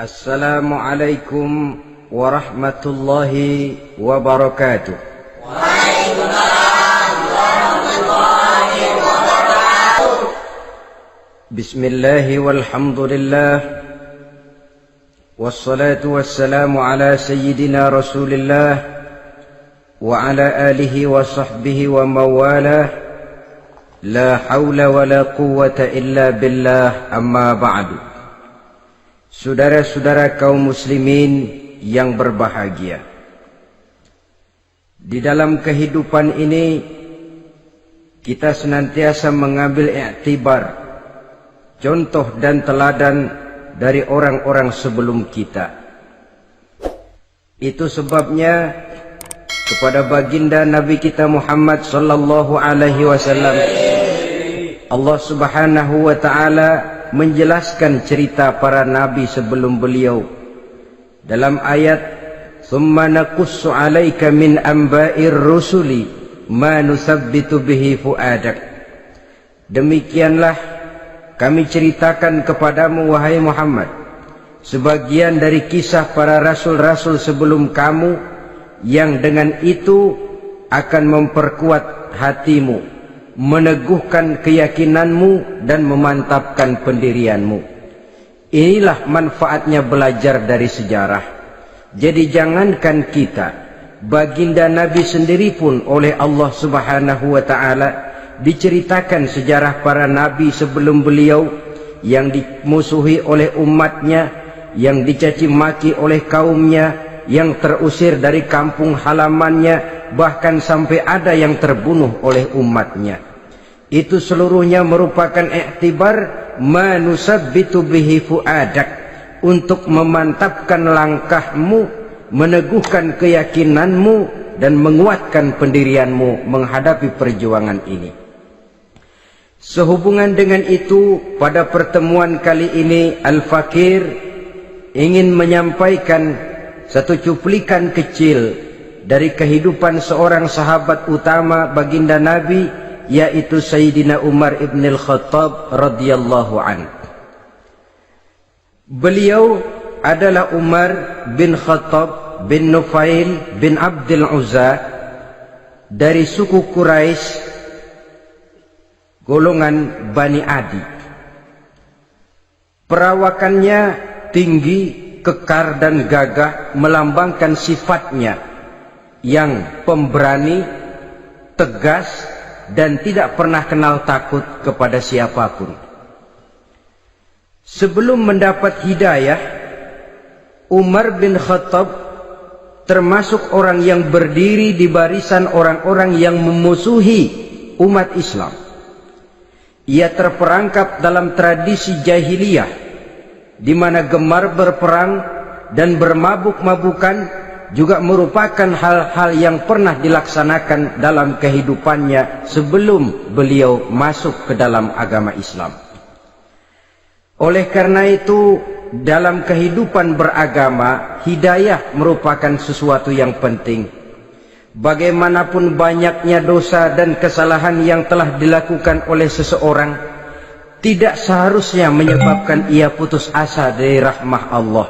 Assalamualaikum warahmatullahi wabarakatuh. Waalaikumsalam warahmatullahi wabarakatuh. Bismillahi walhamdulillah. Wassalatu wassalamu ala sayyidina Rasulillah wa ala alihi wa sahbihi wa mawalah. La hawla wa la quwwata illa billah, amma ba'du. Saudara-saudara kaum muslimin yang berbahagia, di dalam kehidupan ini kita senantiasa mengambil iktibar, contoh dan teladan dari orang-orang sebelum kita. Itu sebabnya kepada baginda Nabi kita Muhammad sallallahu alaihi wasallam Allah Subhanahu wa taala menjelaskan cerita para nabi sebelum beliau dalam ayat "Tsumma naqussu 'alaika min amba'ir rusuli ma nusabbitu bihi fu'adak." Demikianlah kami ceritakan kepadamu wahai Muhammad sebagian dari kisah para rasul-rasul sebelum kamu yang dengan itu akan memperkuat hatimu, meneguhkan keyakinanmu dan memantapkan pendirianmu. Inilah manfaatnya belajar dari sejarah. Jadi jangankan kita, baginda Nabi sendiri pun oleh Allah Subhanahu wa taala diceritakan sejarah para nabi sebelum beliau yang dimusuhi oleh umatnya, yang dicaci maki oleh kaumnya, yang terusir dari kampung halamannya, bahkan sampai ada yang terbunuh oleh umatnya. Itu seluruhnya merupakan iktibar manusabbitu bihi fu'adak, untuk memantapkan langkahmu, meneguhkan keyakinanmu dan menguatkan pendirianmu menghadapi perjuangan ini. Sehubungan dengan itu, pada pertemuan kali ini Al-Fakir ingin menyampaikan satu cuplikan kecil dari kehidupan seorang sahabat utama baginda Nabi, yaitu Sayyidina Umar ibn al-Khattab radhiyallahu anhu. Beliau adalah Umar bin Khattab bin Nufail bin Abdul Uzza dari suku Quraisy golongan Bani Adi. Perawakannya tinggi, kekar dan gagah, melambangkan sifatnya yang pemberani, tegas, dan tidak pernah kenal takut kepada siapapun. Sebelum mendapat hidayah, Umar bin Khattab termasuk orang yang berdiri di barisan orang-orang yang memusuhi umat Islam. Ia terperangkap dalam tradisi jahiliyah, di mana gemar berperang dan bermabuk-mabukan juga merupakan hal-hal yang pernah dilaksanakan dalam kehidupannya sebelum beliau masuk ke dalam agama Islam. Oleh karena itu, dalam kehidupan beragama, hidayah merupakan sesuatu yang penting. Bagaimanapun banyaknya dosa dan kesalahan yang telah dilakukan oleh seseorang, tidak seharusnya menyebabkan ia putus asa dari rahmah Allah.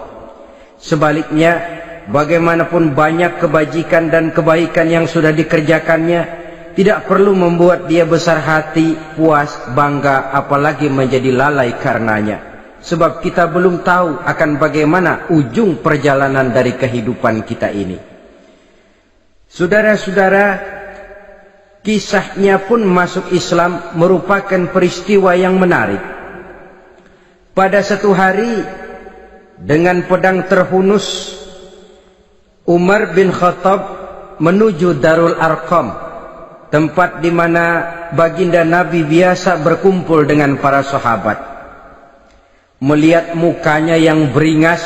Sebaliknya, bagaimanapun banyak kebajikan dan kebaikan yang sudah dikerjakannya, tidak perlu membuat dia besar hati, puas, bangga, apalagi menjadi lalai karenanya. Sebab kita belum tahu akan bagaimana ujung perjalanan dari kehidupan kita ini. Saudara-saudara, kisahnya pun masuk Islam merupakan peristiwa yang menarik. Pada satu hari, dengan pedang terhunus, Umar bin Khattab menuju Darul Arqam, tempat di mana baginda Nabi biasa berkumpul dengan para sahabat. Melihat mukanya yang beringas,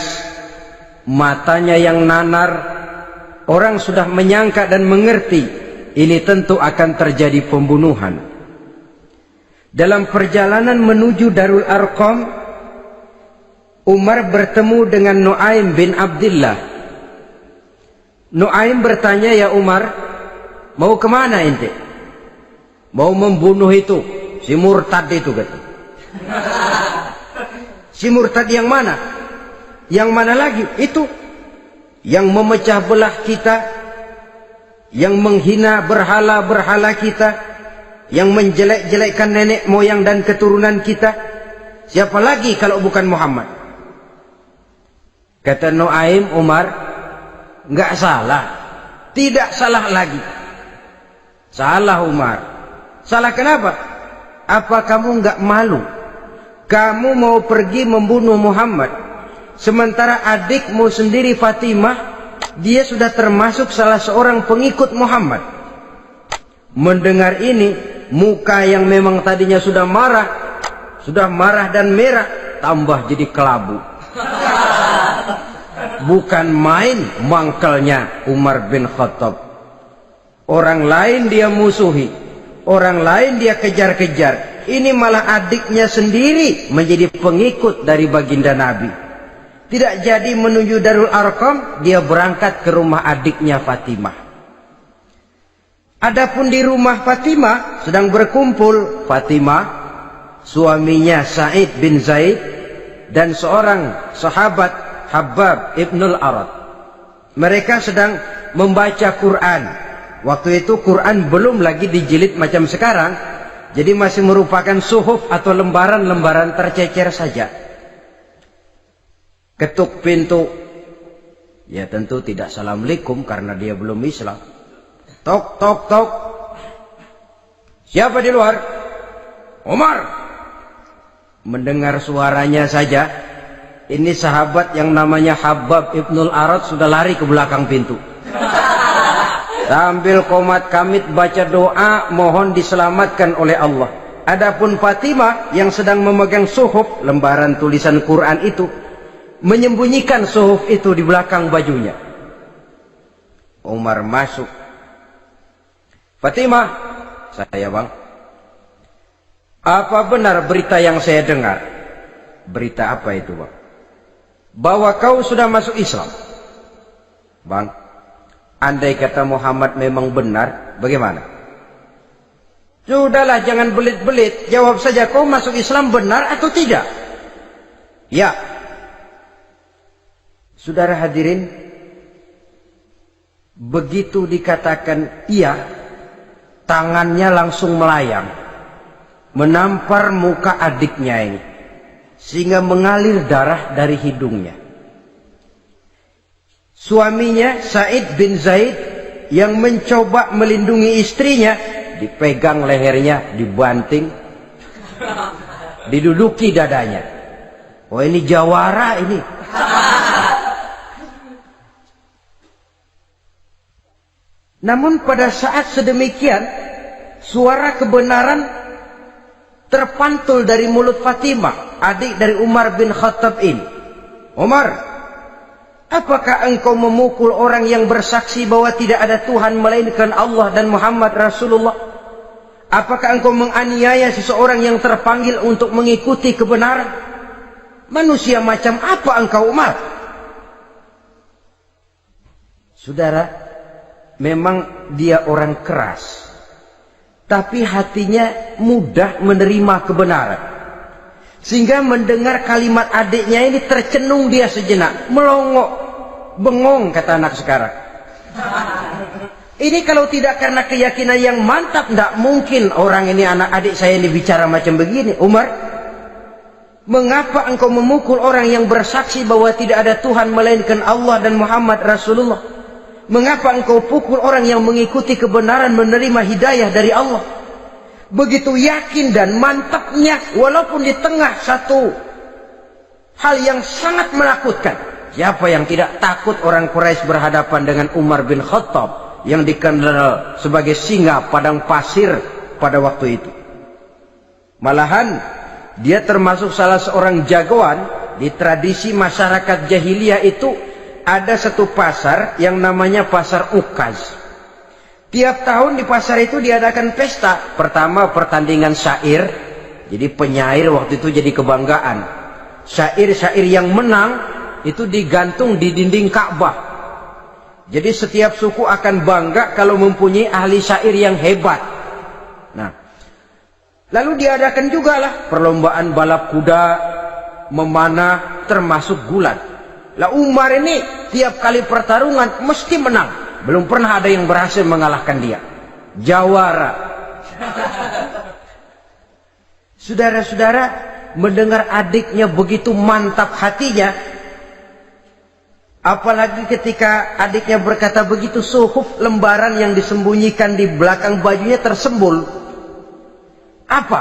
matanya yang nanar, orang sudah menyangka dan mengerti ini tentu akan terjadi pembunuhan. Dalam perjalanan menuju Darul Arqam, Umar bertemu dengan Nuaim bin Abdullah. Nuaim bertanya, "Ya Umar, mau kemana ente?" "Mau membunuh itu, si murtad itu," kata. "Si murtad yang mana?" Yang mana lagi? Itu yang memecah belah kita, yang menghina berhala-berhala kita, yang menjelek-jelekkan nenek moyang dan keturunan kita. Siapa lagi kalau bukan Muhammad? Kata Nuaim Umar, nggak salah, tidak salah lagi. Salah Umar. Salah kenapa? Apa kamu nggak malu? Kamu mau pergi membunuh Muhammad, sementara adikmu sendiri Fatimah, dia sudah termasuk salah seorang pengikut Muhammad. Mendengar ini, muka yang memang tadinya sudah marah dan merah, tambah jadi kelabu. Bukan main mangkelnya Umar bin Khattab. Orang lain dia musuhi, orang lain dia kejar-kejar. Ini malah adiknya sendiri menjadi pengikut dari baginda Nabi. Tidak jadi menuju Darul Arqam, dia berangkat ke rumah adiknya Fatimah. Adapun di rumah Fatimah sedang berkumpul Fatimah, suaminya Sa'id bin Zaid, dan seorang sahabat Habbab ibnul Arad. Mereka sedang membaca Quran. Waktu itu Quran belum lagi dijilid macam sekarang, jadi masih merupakan suhuf atau lembaran-lembaran tercecer saja. Ketuk pintu, ya tentu tidak assalamualaikum karena dia belum Islam. Tok tok tok. Siapa di luar? Umar. Mendengar suaranya saja, ini sahabat yang namanya Habbab ibnul Arad sudah lari ke belakang pintu. Sambil komat kamit baca doa mohon diselamatkan oleh Allah. Adapun Fatimah yang sedang memegang suhuf, lembaran tulisan Quran itu, menyembunyikan suhuf itu di belakang bajunya. Umar masuk. Fatimah, saya bang. Apa benar berita yang saya dengar? Berita apa itu bang? Bahwa kau sudah masuk Islam. Bang, andai kata Muhammad memang benar, bagaimana? Sudahlah, jangan belit-belit. Jawab saja, kau masuk Islam benar atau tidak? Ya. Saudara hadirin, begitu dikatakan iya, tangannya langsung melayang, menampar muka adiknya ini, sehingga mengalir darah dari hidungnya. Suaminya Sa'id bin Zaid yang mencoba melindungi istrinya, dipegang lehernya, dibanting, diduduki dadanya. Oh, ini jawara ini. Namun pada saat sedemikian, suara kebenaran terpantul dari mulut Fatimah, adik dari Umar bin Khattab ini. Umar, apakah engkau memukul orang yang bersaksi bahwa tidak ada Tuhan melainkan Allah dan Muhammad Rasulullah? Apakah engkau menganiaya seseorang yang terpanggil untuk mengikuti kebenaran? Manusia macam apa engkau, Umar? Saudara, memang dia orang keras, tapi hatinya mudah menerima kebenaran. Sehingga mendengar kalimat adiknya ini tercenung dia sejenak, melongo, bengong kata anak sekarang. Ini kalau tidak karena keyakinan yang mantap, tidak mungkin orang ini, anak adik saya ini bicara macam begini. Umar, mengapa engkau memukul orang yang bersaksi bahwa tidak ada Tuhan melainkan Allah dan Muhammad Rasulullah? Mengapa engkau pukul orang yang mengikuti kebenaran, menerima hidayah dari Allah? Begitu yakin dan mantapnya, walaupun di tengah satu hal yang sangat menakutkan. Siapa yang tidak takut orang Quraisy berhadapan dengan Umar bin Khattab yang dikenal sebagai singa padang pasir pada waktu itu? Malahan dia termasuk salah seorang jagoan di tradisi masyarakat jahiliyah itu. Ada satu pasar yang namanya pasar Ukaz. Tiap tahun di pasar itu diadakan pesta. Pertama pertandingan syair. Jadi penyair waktu itu jadi kebanggaan. Syair-syair yang menang itu digantung di dinding Ka'bah. Jadi setiap suku akan bangga kalau mempunyai ahli syair yang hebat. Nah, lalu diadakan juga lah perlombaan balap kuda, memanah, termasuk gulat. Lah Umar ini tiap kali pertarungan mesti menang. Belum pernah ada yang berhasil mengalahkan dia. Jawara. Saudara-saudara, mendengar adiknya begitu mantap hatinya, apalagi ketika adiknya berkata begitu, suhuf, lembaran yang disembunyikan di belakang bajunya tersembul. Apa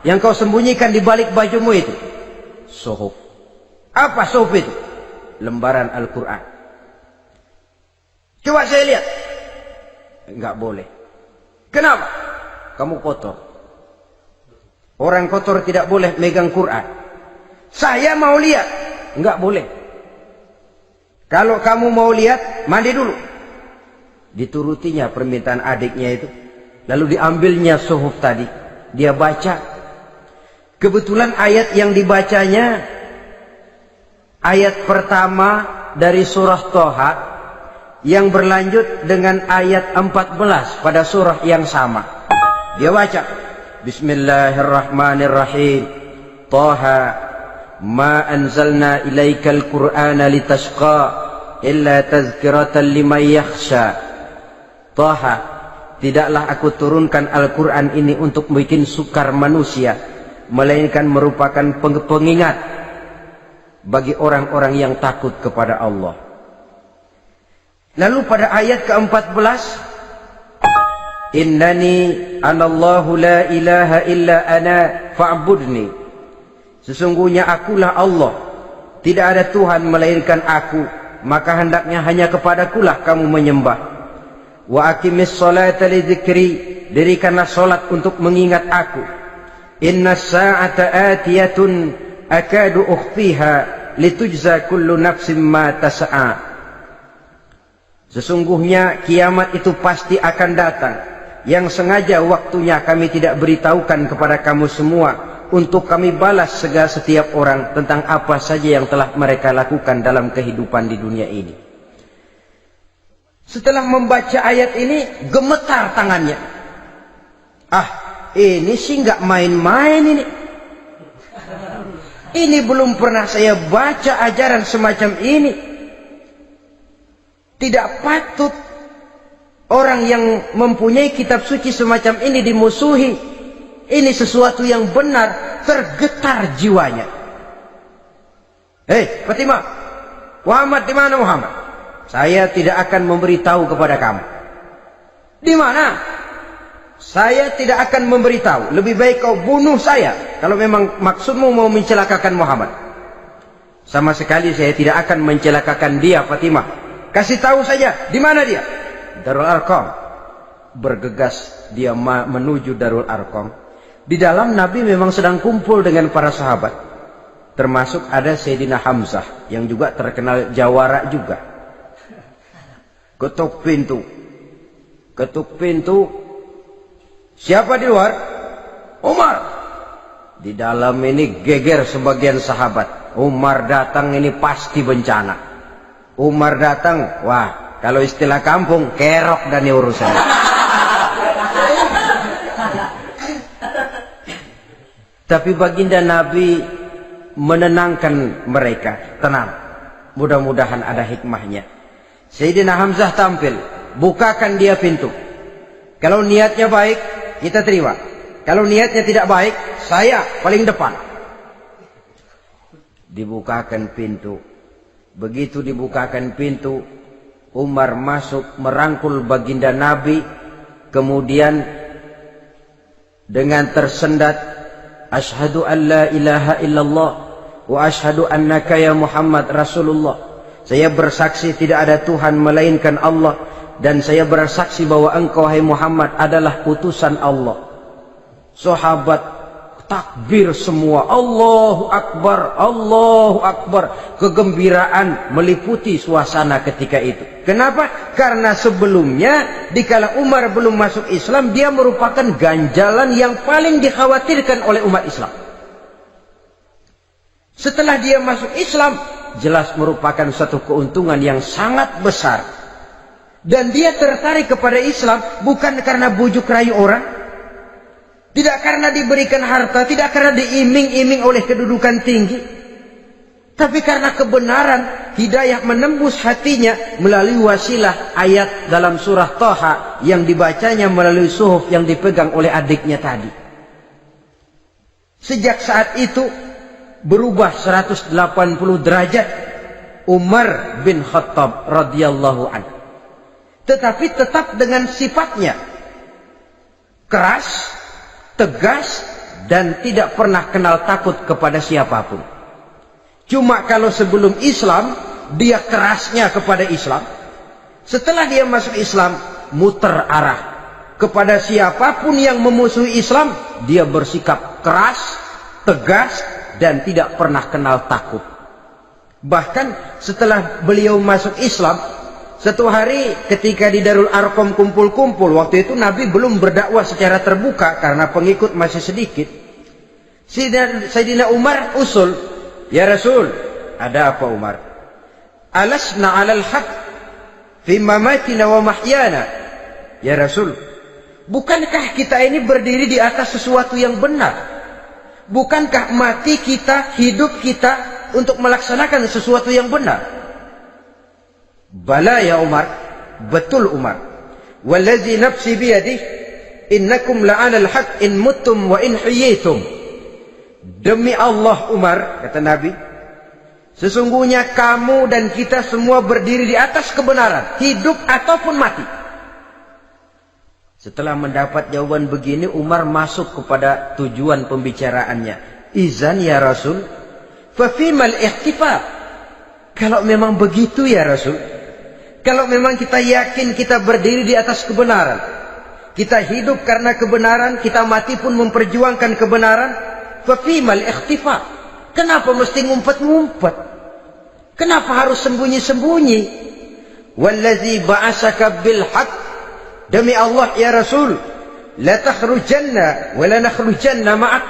yang kau sembunyikan di balik bajumu itu? Suhuf. Apa suhuf itu? Lembaran Al-Quran. Coba saya lihat. Enggak boleh. Kenapa? Kamu kotor. Orang kotor tidak boleh megang Quran. Saya mau lihat. Enggak boleh. Kalau kamu mau lihat, mandi dulu. Diturutinya permintaan adiknya itu. Lalu diambilnya suhuf tadi. Dia baca. Kebetulan ayat yang dibacanya ayat pertama dari surah Toha yang berlanjut dengan ayat 14 pada surah yang sama. Dia baca, Bismillahirrahmanirrahim. Toha ma anzalna ilaikal Qur'ana litashqa illa tazkiratan liman yakhsha. Toha, tidaklah aku turunkan Al-Quran ini untuk bikin sukar manusia, melainkan merupakan pengingat bagi orang-orang yang takut kepada Allah. Lalu pada ayat ke-14, Innani anallahu la ilaha illa ana fa'budni. Sesungguhnya akulah Allah, tidak ada Tuhan melainkan aku, maka hendaknya hanya kepadakulah kamu menyembah. Wa aqimis salata li dzikri, dirikanlah salat untuk mengingat aku. Inna sa'ata atiyatun akadu ukhfiha litujza kullu nafsin ma tas'a. Sesungguhnya kiamat itu pasti akan datang, yang sengaja waktunya kami tidak beritahukan kepada kamu semua, untuk kami balas segala setiap orang tentang apa saja yang telah mereka lakukan dalam kehidupan di dunia ini. Setelah membaca ayat ini, gemetar tangannya. Ini sih nggak main-main ini. Ini belum pernah saya baca ajaran semacam ini. Tidak patut orang yang mempunyai kitab suci semacam ini dimusuhi. Ini sesuatu yang benar, tergetar jiwanya. Hei, Fatimah, Muhammad di mana Muhammad? Saya tidak akan memberitahu kepada kamu. Di mana? Saya tidak akan memberitahu. Lebih baik kau bunuh saya kalau memang maksudmu mau mencelakakan Muhammad. Sama sekali saya tidak akan mencelakakan dia, Fatimah. Kasih tahu saja, di mana dia? Darul Arqam. Bergegas dia menuju Darul Arqam. Di dalam Nabi memang sedang kumpul dengan para sahabat. Termasuk ada Sayyidina Hamzah yang juga terkenal jawara juga. Ketuk pintu. Ketuk pintu. Siapa di luar? Umar. Di dalam ini geger sebagian sahabat. Umar datang ini pasti bencana. Umar datang, wah, kalau istilah kampung, kerok dan urusan. Tapi baginda Nabi menenangkan mereka. Tenang, mudah-mudahan ada hikmahnya. Sayyidina Hamzah tampil, bukakan dia pintu. Kalau niatnya baik, kita terima. Kalau niatnya tidak baik, saya paling depan. Dibukakan pintu. Begitu dibukakan pintu, Umar masuk merangkul baginda Nabi. Kemudian dengan tersendat, Ashhadu an la ilaha illallah wa ashhadu annaka ya Muhammad Rasulullah. Saya bersaksi tidak ada Tuhan melainkan Allah, dan saya bersaksi bahwa engkau hai Muhammad adalah utusan Allah. Sahabat takbir semua, Allahu Akbar, Allahu Akbar. Kegembiraan meliputi suasana ketika itu. Kenapa? Karena sebelumnya dikala Umar belum masuk Islam, dia merupakan ganjalan yang paling dikhawatirkan oleh umat Islam. Setelah dia masuk Islam, jelas merupakan satu keuntungan yang sangat besar. Dan dia tertarik kepada Islam bukan karena bujuk rayu orang, tidak karena diberikan harta, tidak karena diiming-iming oleh kedudukan tinggi, Tapi karena kebenaran, hidayah menembus hatinya melalui wasilah ayat dalam surah Thaha yang dibacanya melalui suhuf yang dipegang oleh adiknya tadi. Sejak saat itu berubah 180 derajat Umar bin Khattab radhiyallahu anhu. Tetapi tetap dengan sifatnya keras, tegas, dan tidak pernah kenal takut kepada siapapun. Cuma kalau sebelum Islam, dia kerasnya kepada Islam. Setelah dia masuk Islam, muter arah. Kepada siapapun yang memusuhi Islam, dia bersikap keras, tegas, dan tidak pernah kenal takut. Bahkan setelah beliau masuk Islam, satu hari ketika di Darul Arqam kumpul-kumpul, waktu itu Nabi belum berdakwah secara terbuka karena pengikut masih sedikit. Sayyidina Umar usul, "Ya Rasul, ada apa Umar? Alasna 'alal haq fi mamatina wa mahyana." Ya Rasul, bukankah kita ini berdiri di atas sesuatu yang benar? Bukankah mati kita, hidup kita untuk melaksanakan sesuatu yang benar? Bala ya Umar, betul Umar. Wallazi nafsi biyadih, innakum la'alal haq in muttum wa in hiyitum. Demi Allah Umar, kata Nabi, sesungguhnya kamu dan kita semua berdiri di atas kebenaran, hidup ataupun mati. Setelah mendapat jawaban begini, Umar masuk kepada tujuan pembicaraannya. Izan ya Rasul, fafimal ihtifal. Kalau memang begitu ya Rasul, kalau memang kita yakin kita berdiri di atas kebenaran, kita hidup karena kebenaran, kita mati pun memperjuangkan kebenaran, fafimal ikhtifa. Kenapa mesti ngumpet-ngumpet? Kenapa harus sembunyi-sembunyi? Wallazi ba'asaka bil haq, demi Allah ya Rasul, la takhrujanna wa la nakhrujanna ma'ak.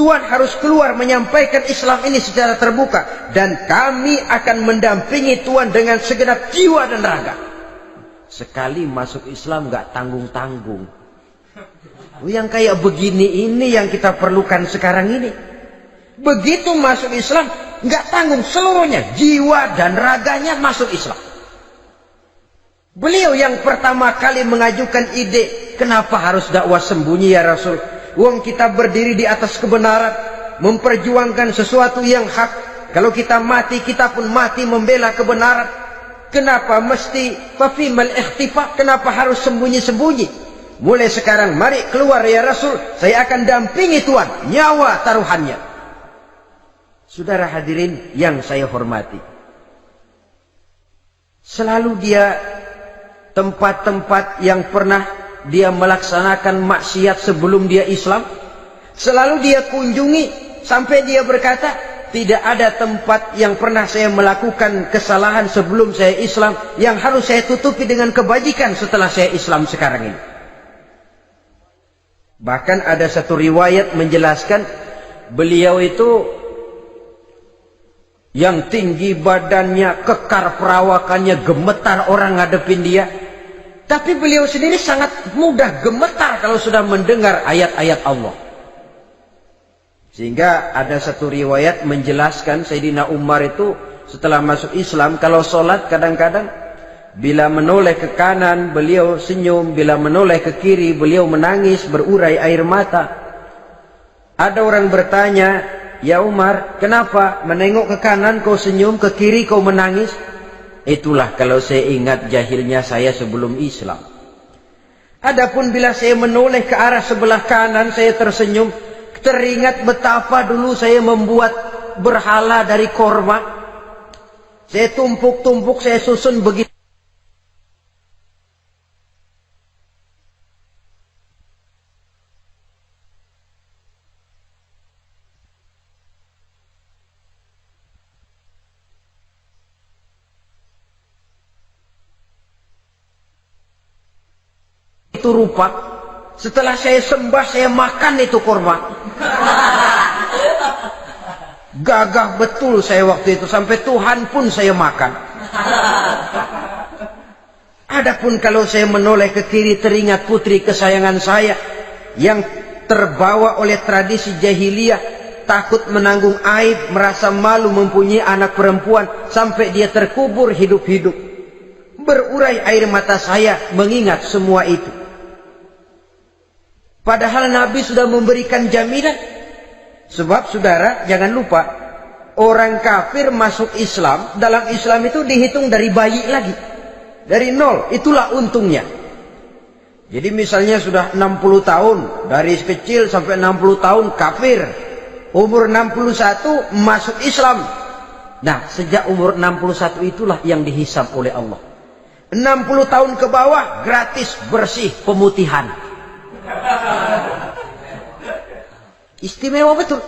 Tuhan harus keluar menyampaikan Islam ini secara terbuka, dan kami akan mendampingi Tuhan dengan segenap jiwa dan raga. Sekali masuk Islam gak tanggung-tanggung. Yang kayak begini ini yang kita perlukan sekarang ini. Begitu masuk Islam, nggak tanggung seluruhnya, jiwa dan raganya masuk Islam. Beliau yang pertama kali mengajukan ide, kenapa harus dakwah sembunyi ya Rasul? Wong kita berdiri di atas kebenaran, memperjuangkan sesuatu yang hak. Kalau kita mati, kita pun mati membela kebenaran. Kenapa mesti fafimal ikhtifa? Kenapa harus sembunyi-sembunyi? Mulai sekarang mari keluar ya Rasul, saya akan dampingi Tuhan, nyawa taruhannya. Saudara hadirin yang saya hormati, selalu dia tempat-tempat yang pernah dia melaksanakan maksiat sebelum dia Islam, selalu dia kunjungi sampai dia berkata, tidak ada tempat yang pernah saya melakukan kesalahan sebelum saya Islam yang harus saya tutupi dengan kebajikan setelah saya Islam sekarang ini. Bahkan ada satu riwayat menjelaskan beliau itu yang tinggi badannya, kekar perawakannya, gemetar orang ngadepin dia. Tapi beliau sendiri sangat mudah gemetar kalau sudah mendengar ayat-ayat Allah. Sehingga ada satu riwayat menjelaskan Sayyidina Umar itu setelah masuk Islam, kalau sholat kadang-kadang bila menoleh ke kanan beliau senyum, bila menoleh ke kiri beliau menangis berurai air mata. Ada orang bertanya, ya Umar, kenapa menengok ke kanan kau senyum, ke kiri kau menangis? Itulah kalau saya ingat jahilnya saya sebelum Islam. Adapun bila saya menoleh ke arah sebelah kanan saya tersenyum, teringat betapa dulu saya membuat berhala dari korma. Saya tumpuk-tumpuk, saya susun begitu. Itu rupa. Setelah saya sembah, saya makan itu korma. Gagah betul saya waktu itu, sampai Tuhan pun saya makan. Adapun kalau saya menoleh ke kiri, teringat putri kesayangan saya yang terbawa oleh tradisi jahiliyah, takut menanggung aib, merasa malu mempunyai anak perempuan, sampai dia terkubur hidup-hidup. Berurai air mata saya mengingat semua itu. Padahal Nabi sudah memberikan jaminan. Sebab saudara, jangan lupa, orang kafir masuk Islam, dalam Islam itu dihitung dari bayi lagi. Dari nol, itulah untungnya. Jadi misalnya sudah 60 tahun, dari kecil sampai 60 tahun kafir. Umur 61 masuk Islam. Nah, sejak umur 61 itulah yang dihisab oleh Allah. 60 tahun ke bawah gratis bersih pemutihan. Istimewa betul.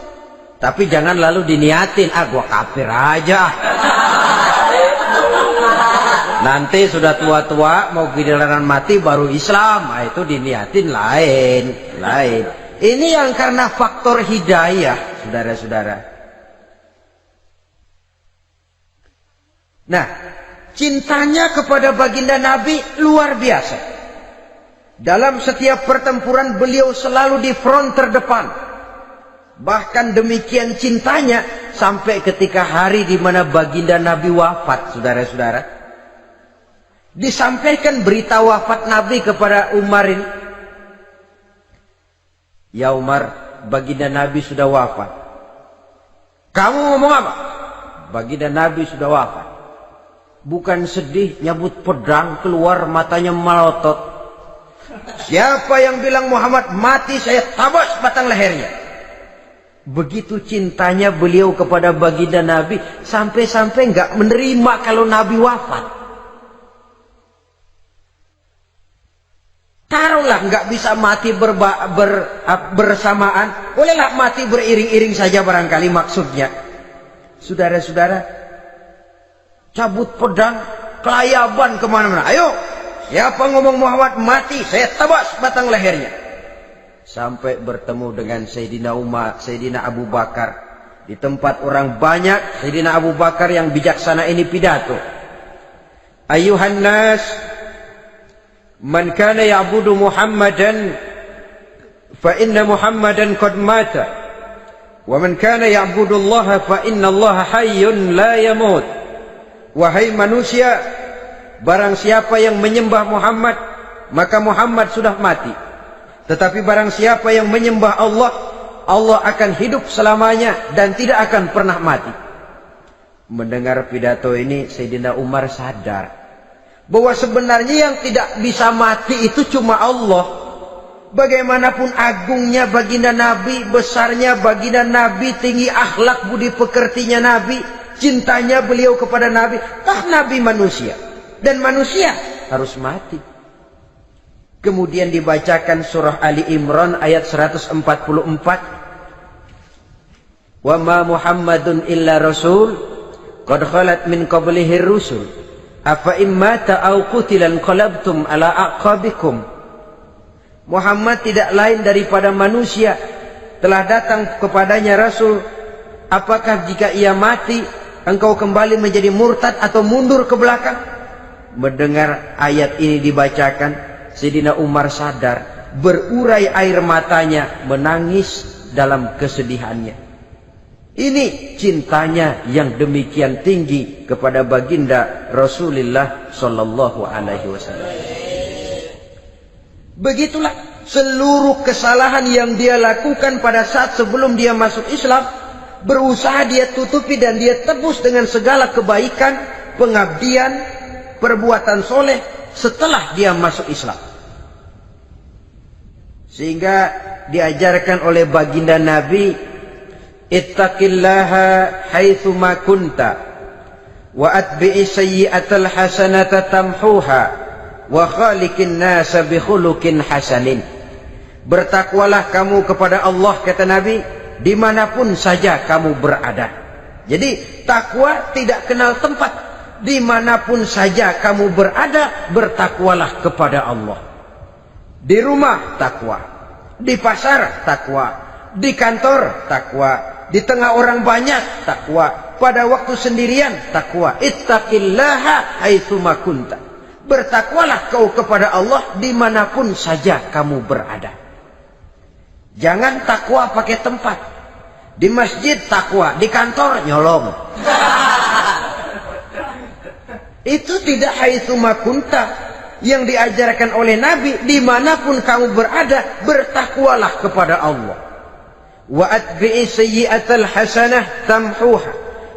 Tapi jangan lalu diniatin, gua kafir aja. Nanti sudah tua-tua mau giliran mati baru Islam. Nah, itu diniatin lain. Ini yang karena faktor hidayah, saudara-saudara. Nah, cintanya kepada baginda Nabi luar biasa. Dalam setiap pertempuran beliau selalu di front terdepan. Bahkan demikian cintanya sampai ketika hari di mana baginda Nabi wafat, saudara-saudara. Disampaikan berita wafat Nabi kepada Umar ini. Ya Umar, baginda Nabi sudah wafat. Kamu ngomong apa? Baginda Nabi sudah wafat. Bukan sedih, nyabut pedang, keluar matanya melotot. Siapa yang bilang Muhammad mati, saya tabas batang lehernya. Begitu cintanya beliau kepada baginda Nabi, sampai-sampai nggak menerima kalau Nabi wafat. Taruhlah nggak bisa mati bersamaan, bolehlah mati beriring-iring saja barangkali maksudnya. Saudara-saudara, cabut pedang, kelayaban kemana-mana. Ayo, siapa ngomong Muhammad mati, saya tabas batang lehernya. Sampai bertemu dengan Sayyidina Umar, Sayyidina Abu Bakar. Di tempat orang banyak, Sayyidina Abu Bakar yang bijaksana ini pidato. Ayuhan nas, man kana ya'budu Muhammadan fa inna Muhammadan qad mata wa man kana ya'budu Allah fa inna Allah hayyun la yamut. Wahai manusia, barang siapa yang menyembah Muhammad, maka Muhammad sudah mati. Tetapi barang siapa yang menyembah Allah, Allah akan hidup selamanya dan tidak akan pernah mati. Mendengar pidato ini, Sayyidina Umar sadar bahwa sebenarnya yang tidak bisa mati itu cuma Allah. Bagaimanapun agungnya baginda Nabi, besarnya baginda Nabi, tinggi akhlak budi pekertinya Nabi, cintanya beliau kepada Nabi, toh Nabi manusia dan manusia harus mati. Kemudian dibacakan surah Ali Imran ayat 144. Wa ma Muhammadun illa rasul qad khalat min qablihi rusul afa immata aw qutilan qalabtum ala aqabikum. Muhammad tidak lain daripada manusia, telah datang kepadanya rasul. Apakah jika ia mati engkau kembali menjadi murtad atau mundur ke belakang? Mendengar ayat ini dibacakan, Sayyidina Umar sadar, berurai air matanya, menangis dalam kesedihannya. Ini cintanya yang demikian tinggi kepada baginda Rasulullah sallallahu alaihi wasallam. Begitulah seluruh kesalahan yang dia lakukan pada saat sebelum dia masuk Islam, berusaha dia tutupi dan dia tebus dengan segala kebaikan, pengabdian, perbuatan soleh setelah dia masuk Islam. Sehingga diajarkan oleh baginda Nabi, ittaqillaha haitsu ma kunta wa atbi'i sayyi'atal hasanata tamhuha wa khaliqin nasa bi khuluqin hasanin. Bertakwalah kamu kepada Allah, kata Nabi, dimanapun saja kamu berada. Jadi takwa tidak kenal tempat. Dimanapun saja kamu berada, bertakwalah kepada Allah. Di rumah takwa, di pasar takwa, di kantor takwa, di tengah orang banyak takwa, pada waktu sendirian takwa. Ittaqillaha haitsu ma kunta. Bertakwalah kau kepada Allah dimanapun saja kamu berada. Jangan takwa pakai tempat. Di masjid takwa, di kantor nyolong. Itu tidak haitsu makunta. Yang diajarkan oleh Nabi, dimanapun kamu berada, bertakwalah kepada Allah. Wa atbi'i sayyi'atal hasanah tamhuha.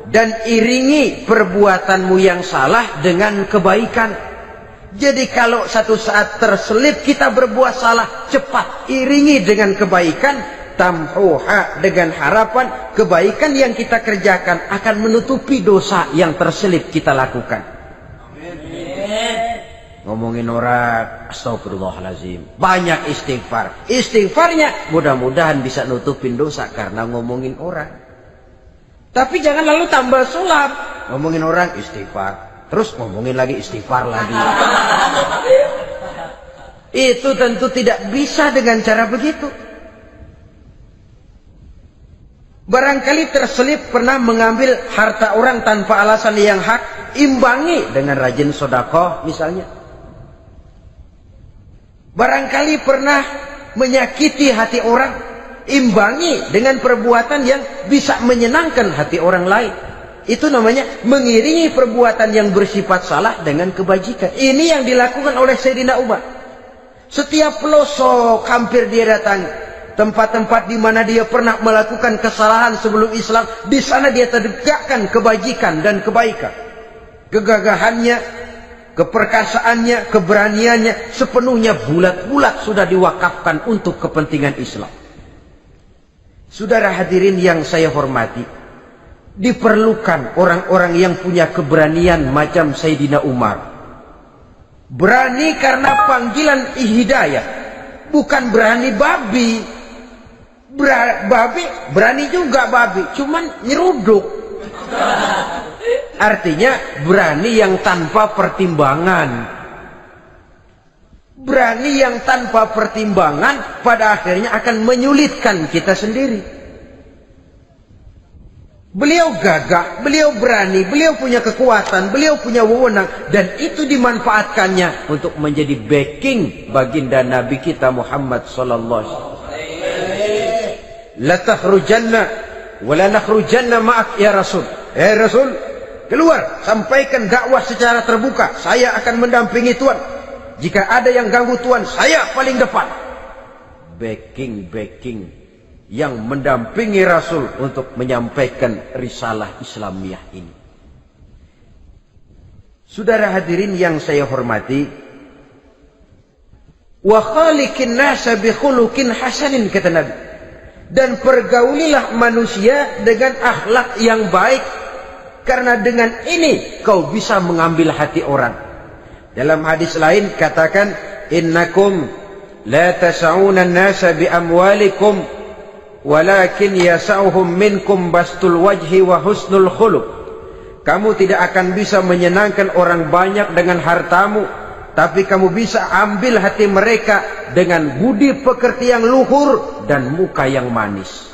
Dan iringi perbuatanmu yang salah dengan kebaikan. Jadi kalau satu saat terselip kita berbuat salah, cepat iringi dengan kebaikan. Tamhuha, dengan harapan kebaikan yang kita kerjakan akan menutupi dosa yang terselip kita lakukan. Ngomongin orang, astagfirullahaladzim, banyak istighfar. Istighfarnya mudah-mudahan bisa nutupin dosa karena ngomongin orang. Tapi jangan lalu tambah sulap. Ngomongin orang istighfar, terus ngomongin lagi istighfar lagi. Itu tentu tidak bisa dengan cara begitu. Barangkali terselip pernah mengambil harta orang tanpa alasan yang hak, imbangi dengan rajin sedekah misalnya. Barangkali pernah menyakiti hati orang, imbangi dengan perbuatan yang bisa menyenangkan hati orang lain. Itu namanya mengiringi perbuatan yang bersifat salah dengan kebajikan. Ini yang dilakukan oleh Sayyidina Umar. Setiap pelosok hampir dia datangi. Tempat-tempat di mana dia pernah melakukan kesalahan sebelum Islam, di sana dia tegakkan kebajikan dan kebaikan. Kegagahannya, keperkasaannya, keberaniannya sepenuhnya bulat-bulat sudah diwakafkan untuk kepentingan Islam. Saudara hadirin yang saya hormati, diperlukan orang-orang yang punya keberanian macam Sayyidina Umar. Berani karena panggilan hidayah, bukan berani babi. Babi berani juga babi, cuman nyeruduk. Artinya berani yang tanpa pertimbangan. Berani yang tanpa pertimbangan pada akhirnya akan menyulitkan kita sendiri. Beliau gagah, beliau berani, beliau punya kekuatan, beliau punya wewenang, dan itu dimanfaatkannya untuk menjadi backing baginda Nabi kita Muhammad sallallahu alaihi wasallam. La takhrujanna wa la nakhrujanna ma'ak ya Rasul. Rasul, keluar, sampaikan dakwah secara terbuka. Saya akan mendampingi Tuhan. Jika ada yang ganggu Tuhan, saya paling depan. Backing yang mendampingi Rasul untuk menyampaikan risalah Islamiyah ini. Saudara hadirin yang saya hormati, wa khaliqin nasa bi khuluqin hasanin, kata Nabi. Dan pergaulilah manusia dengan akhlak yang baik, karena dengan ini kau bisa mengambil hati orang. Dalam hadis lain katakan, innakum la tas'una an-nasa bi amwalikum walakin yas'uhum minkum bastul wajhi wa husnul khuluq. Kamu tidak akan bisa menyenangkan orang banyak dengan hartamu, tapi kamu bisa ambil hati mereka dengan budi pekerti yang luhur dan muka yang manis.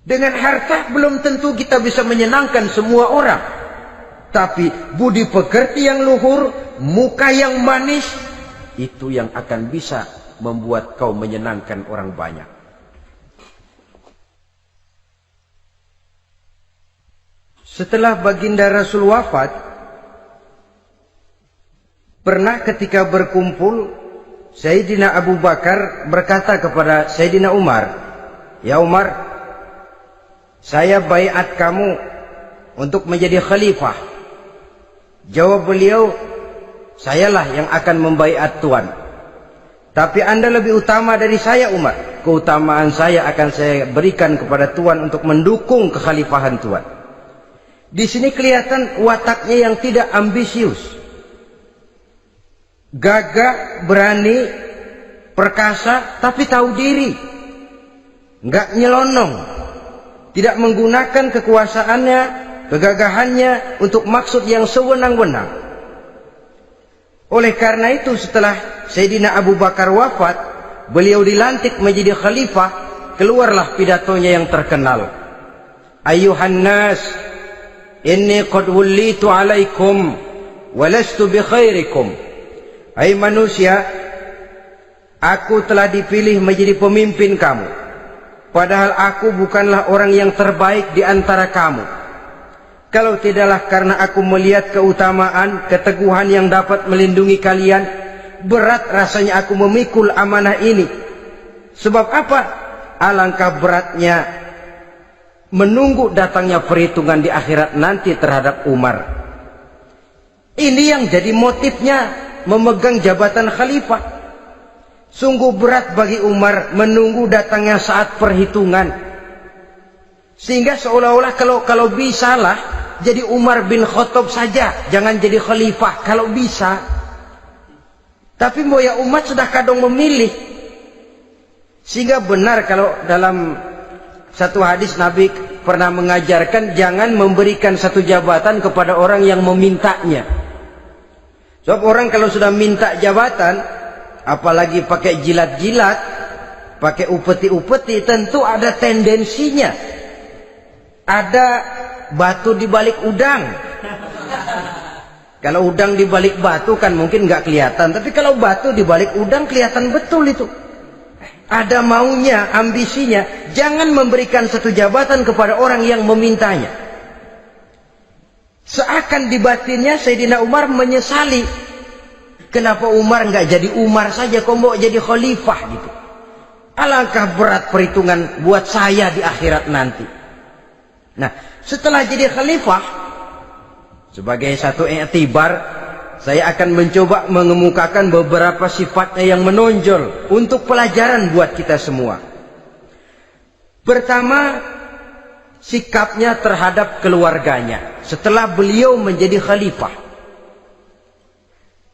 Dengan harta belum tentu kita bisa menyenangkan semua orang. Tapi budi pekerti yang luhur, muka yang manis, itu yang akan bisa membuat kau menyenangkan orang banyak. Setelah baginda Rasul wafat, pernah ketika berkumpul, Sayyidina Abu Bakar berkata kepada Sayyidina Umar, "Ya Umar, saya baiat kamu untuk menjadi khalifah." Jawab beliau, "Sayalah yang akan membaiat Tuan. Tapi Anda lebih utama dari saya, Umar. Keutamaan saya akan saya berikan kepada Tuan untuk mendukung kekhalifahan Tuan." Di sini kelihatan wataknya yang tidak ambisius. Gagah, berani, perkasa, tapi tahu diri. Enggak nyelonong. Tidak menggunakan kekuasaannya, kegagahannya untuk maksud yang sewenang-wenang. Oleh karena itu setelah Sayyidina Abu Bakar wafat, beliau dilantik menjadi khalifah, keluarlah pidatonya yang terkenal. Ayuhan nas, inni qad wullitu alaikum walastu bi khairikum. Hai manusia, aku telah dipilih menjadi pemimpin kamu. padahal aku bukanlah orang yang terbaik di antara kamu. Kalau tidaklah karena aku melihat keutamaan, keteguhan yang dapat melindungi kalian, berat rasanya aku memikul amanah ini. Sebab apa? Alangkah beratnya menunggu datangnya perhitungan di akhirat nanti terhadap Umar. Ini yang jadi motifnya memegang jabatan khalifah. Sungguh berat bagi Umar menunggu datangnya saat perhitungan. Sehingga seolah-olah kalau bisalah jadi Umar bin Khattab saja, jangan jadi khalifah kalau bisa. Tapi moya umat sudah kadang memilih. Sehingga benar kalau dalam satu hadis Nabi pernah mengajarkan jangan memberikan satu jabatan kepada orang yang memintanya. Sebab orang kalau sudah minta jabatan, apalagi pakai jilat-jilat, pakai upeti-upeti, tentu ada tendensinya. Ada batu di balik udang. Kalau udang di balik batu kan mungkin nggak kelihatan, tapi kalau batu di balik udang kelihatan betul itu. Ada maunya, ambisinya. Jangan memberikan satu jabatan kepada orang yang memintanya. Seakan di batinnya Sayyidina Umar menyesali. Kenapa Umar nggak jadi Umar saja, kok mau jadi khalifah gitu. Alangkah berat perhitungan buat saya di akhirat nanti. Nah, setelah jadi khalifah, sebagai satu i'tibar, saya akan mencoba mengemukakan beberapa sifatnya yang menonjol untuk pelajaran buat kita semua. Pertama, sikapnya terhadap keluarganya setelah beliau menjadi khalifah.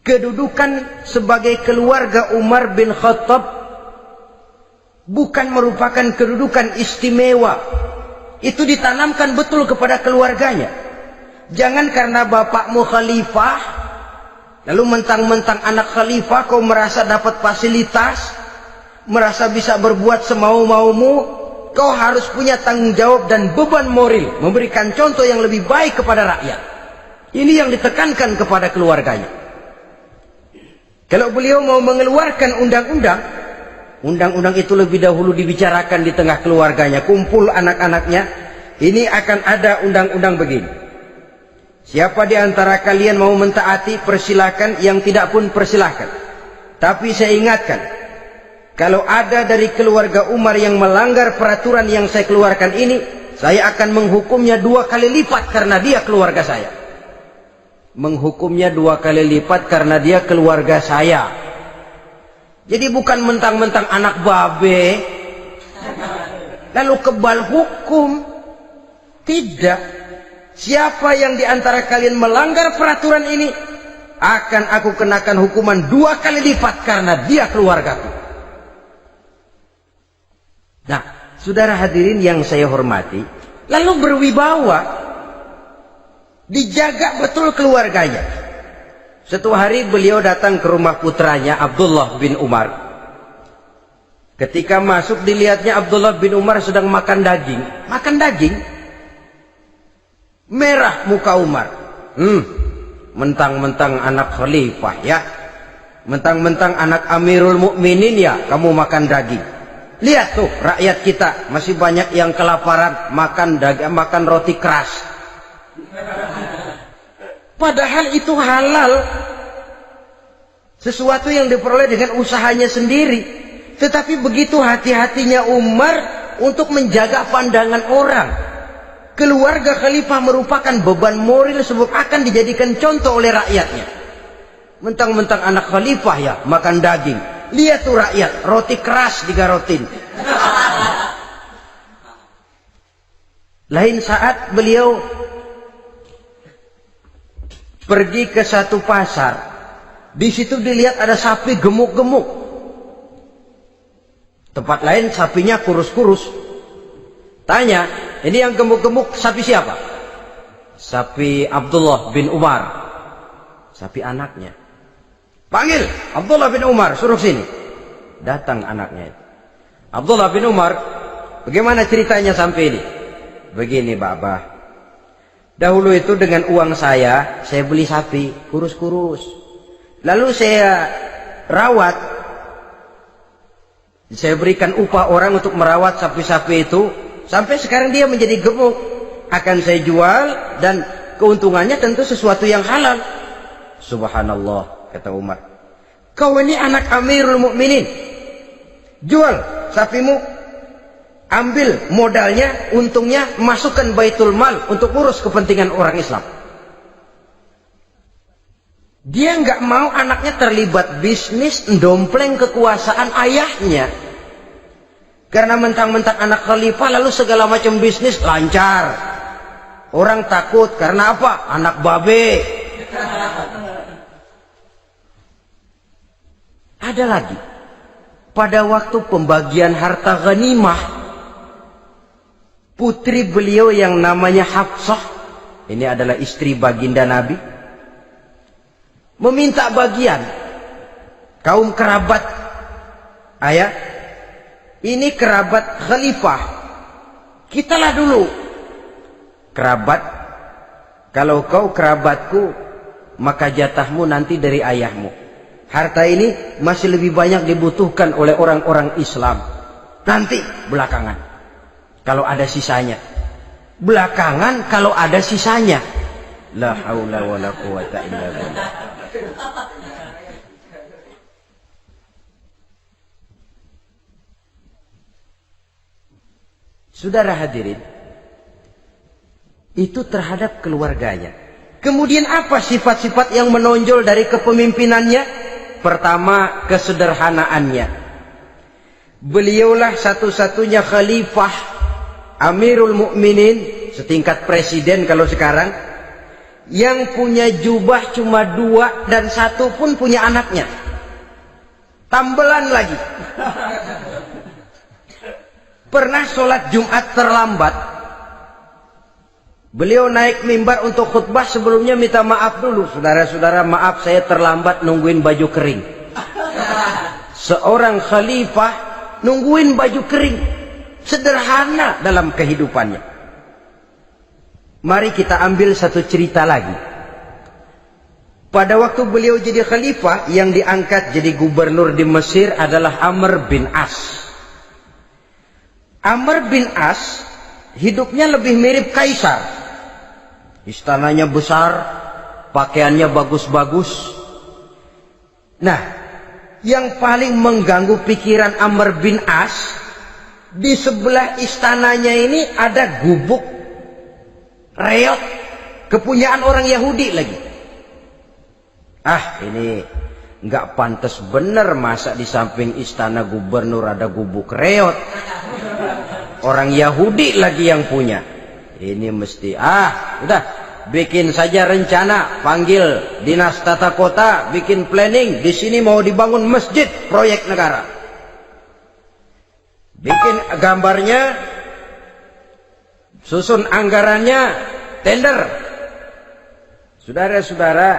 Kedudukan sebagai keluarga Umar bin Khattab bukan merupakan kedudukan istimewa. Itu ditanamkan betul kepada keluarganya. Jangan karena bapakmu khalifah, lalu mentang-mentang anak khalifah kau merasa dapat fasilitas, merasa bisa berbuat semau-maumu. Kau harus punya tanggung jawab dan beban moral, memberikan contoh yang lebih baik kepada rakyat. Ini yang ditekankan kepada keluarganya. Kalau beliau mau mengeluarkan undang-undang, undang-undang itu lebih dahulu dibicarakan di tengah keluarganya, kumpul anak-anaknya. Ini akan ada undang-undang begini. Siapa di antara kalian mau mentaati, persilakan. Yang tidak pun persilakan. Tapi saya ingatkan, kalau ada dari keluarga Umar yang melanggar peraturan yang saya keluarkan ini, saya akan menghukumnya 2 kali lipat karena dia keluarga saya. Menghukumnya 2 kali lipat karena dia keluarga saya. Jadi bukan mentang-mentang anak babe lalu kebal hukum. Tidak. Siapa yang di antara kalian melanggar peraturan ini, akan aku kenakan hukuman 2 kali lipat karena dia keluargaku. Nah, saudara hadirin yang saya hormati, lalu berwibawa, dijaga betul keluarganya. Suatu hari beliau datang ke rumah putranya Abdullah bin Umar. Ketika masuk dilihatnya Abdullah bin Umar sedang makan daging. Makan daging. Merah muka Umar. Mentang-mentang anak khalifah ya. Mentang-mentang anak Amirul Mukminin ya, kamu makan daging. Lihat tuh rakyat kita masih banyak yang kelaparan, makan daging, makan roti keras. Padahal itu halal. Sesuatu yang diperoleh dengan usahanya sendiri. Tetapi begitu hati-hatinya Umar untuk menjaga pandangan orang. Keluarga khalifah merupakan beban moral sebab akan dijadikan contoh oleh rakyatnya. Mentang-mentang anak khalifah ya makan daging. Lihat tuh rakyat, roti keras digarotin. Lain saat beliau pergi ke satu pasar. Di situ dilihat ada sapi gemuk-gemuk. Tempat lain sapinya kurus-kurus. Tanya, ini yang gemuk-gemuk sapi siapa? Sapi Abdullah bin Umar. Sapi anaknya. Panggil Abdullah bin Umar, suruh sini. Datang anaknya itu. Abdullah bin Umar, bagaimana ceritanya sampai ini? Begini, Bapak. Dahulu itu dengan uang saya beli sapi kurus-kurus. Lalu saya rawat Saya berikan upah orang untuk merawat sapi-sapi itu. Sampai sekarang dia menjadi gemuk. Akan saya jual dan keuntungannya tentu sesuatu yang halal. Subhanallah, kata Umar. Kau ini anak Amirul Mukminin. Jual sapimu. Ambil modalnya, untungnya, masukkan Baitul Mal untuk urus kepentingan orang Islam. Dia nggak mau anaknya terlibat bisnis, dompleng kekuasaan ayahnya. Karena mentang-mentang anak khalifah lalu segala macam bisnis lancar. Orang takut karena apa? Anak babe. Ada lagi. Pada waktu pembagian harta ghanimah, putri beliau yang namanya Hafsah, ini adalah istri baginda Nabi, meminta bagian. Kaum kerabat ayah, ini kerabat khalifah, kitalah dulu kerabat. Kalau kau kerabatku, maka jatahmu nanti dari ayahmu. Harta ini masih lebih banyak dibutuhkan oleh orang-orang Islam. Nanti belakangan, kalau ada sisanya. Belakangan kalau ada sisanya. La haula wala quwata illa billah. Saudara hadirin, itu terhadap keluarganya. Kemudian apa sifat-sifat yang menonjol dari kepemimpinannya? Pertama, kesederhanaannya. Beliaulah satu-satunya khalifah, Amirul Mukminin, setingkat presiden kalau sekarang, yang punya jubah cuma 2 dan 1 pun punya anaknya. Tambelan lagi. Pernah sholat Jumat terlambat. Beliau naik mimbar untuk khutbah, sebelumnya minta maaf dulu. Saudara-saudara, maaf saya terlambat nungguin baju kering. Seorang khalifah nungguin baju kering. Sederhana dalam kehidupannya. Mari kita ambil satu cerita lagi. Pada waktu beliau jadi khalifah, yang diangkat jadi gubernur di Mesir adalah Amr bin As. Amr bin As hidupnya lebih mirip kaisar. Istananya besar, pakaiannya bagus-bagus. Nah, yang paling mengganggu pikiran Amr bin As, di sebelah istananya ini ada gubuk reot, kepunyaan orang Yahudi lagi. Ah, ini nggak pantas bener, masa di samping istana gubernur ada gubuk reot. Orang Yahudi lagi yang punya. Ini mesti, udah, bikin saja rencana, panggil dinas tata kota, bikin planning. Di sini mau dibangun masjid, proyek negara. Bikin gambarnya, susun anggarannya, tender. Saudara-saudara,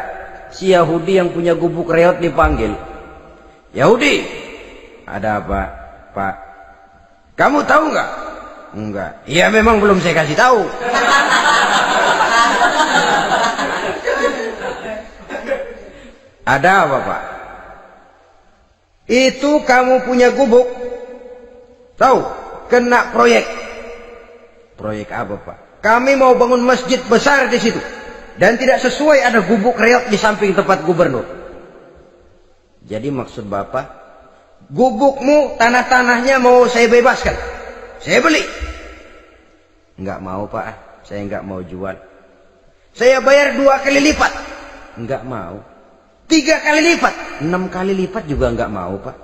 si Yahudi yang punya gubuk reot dipanggil. Yahudi, ada apa, Pak? Kamu tahu nggak? Enggak. Iya, memang belum saya kasih tahu. Ada apa, Pak? Itu kamu punya gubuk. Tahu? Kena proyek. Proyek apa, Pak? Kami mau bangun masjid besar di situ. Dan tidak sesuai ada gubuk reot di samping tempat gubernur. Jadi maksud Bapak, gubukmu, tanah-tanahnya mau saya bebaskan. Saya beli. Enggak mau, Pak. Saya enggak mau jual. Saya bayar 2 kali lipat. Enggak mau. 3 kali lipat. 6 kali lipat juga enggak mau, Pak.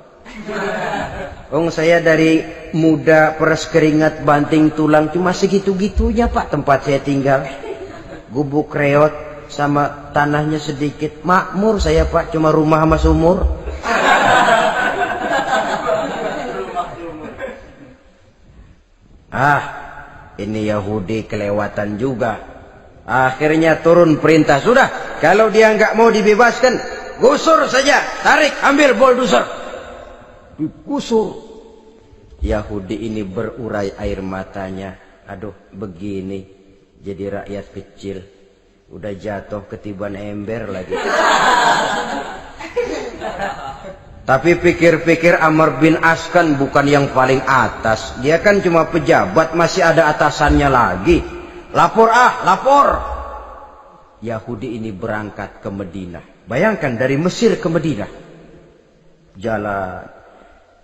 Saya dari muda peres keringat banting tulang cuma segitu-gitunya, Pak, tempat saya tinggal. Gubuk reot sama tanahnya sedikit. Makmur saya, Pak, cuma rumah sama sumur. Ini Yahudi kelewatan juga. Akhirnya turun perintah, sudah, kalau dia nggak mau dibebaskan, gusur saja, tarik, ambil bulldozer. Digusur. Yahudi ini berurai air matanya. Aduh, begini jadi rakyat kecil, udah jatuh ketiban ember lagi. Tapi pikir-pikir Amr bin As kan bukan yang paling atas. Dia kan cuma pejabat, masih ada atasannya lagi. Lapor lapor. Yahudi ini berangkat ke Madinah. Bayangkan dari Mesir ke Madinah. Jalan.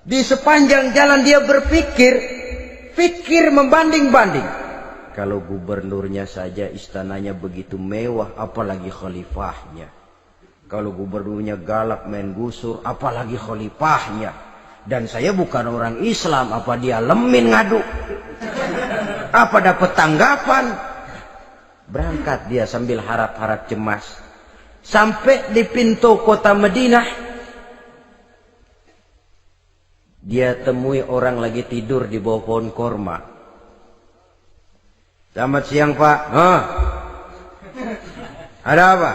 Di sepanjang jalan dia pikir membanding-banding. Kalau gubernurnya saja istananya begitu mewah, apalagi khalifahnya. Kalau gubernurnya galak main gusur, apalagi khalifahnya. Dan saya bukan orang Islam, apa dia lemin ngadu? Apa dapat tanggapan? Berangkat dia sambil harap-harap cemas. Sampai di pintu kota Madinah, dia temui orang lagi tidur di bawah pohon korma. Selamat siang Pak. Ada apa?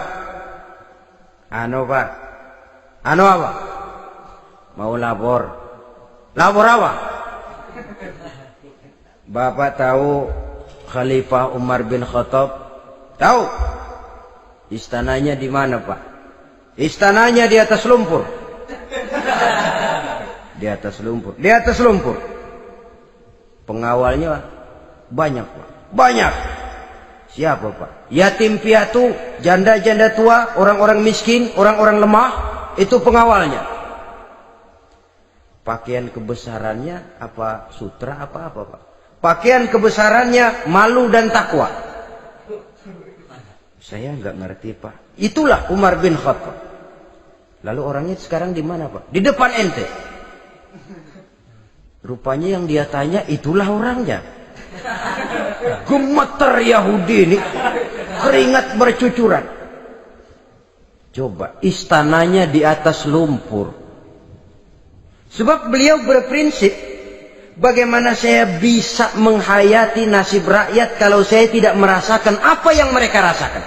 Pak. Apa? Mau lapor. Lapor apa? Bapak tahu Khalifah Umar bin Khattab? Tahu? Istananya di mana Pak? Istananya di atas lumpur. Di atas lumpur. Di atas lumpur. Pengawalnya banyak Pak. Banyak. Siapa Pak? Yatim piatu, janda-janda tua, orang-orang miskin, orang-orang lemah, itu pengawalnya. Pakaian kebesarannya apa sutra apa Pak? Pakaian kebesarannya malu dan takwa. Saya nggak ngerti Pak. Itulah Umar bin Khattab. Lalu orangnya sekarang di mana Pak? Di depan ente. Rupanya yang dia tanya itulah orangnya. Gemeter Yahudi ini, keringat bercucuran. Coba, istananya di atas lumpur. Sebab beliau berprinsip, bagaimana saya bisa menghayati nasib rakyat kalau saya tidak merasakan apa yang mereka rasakan?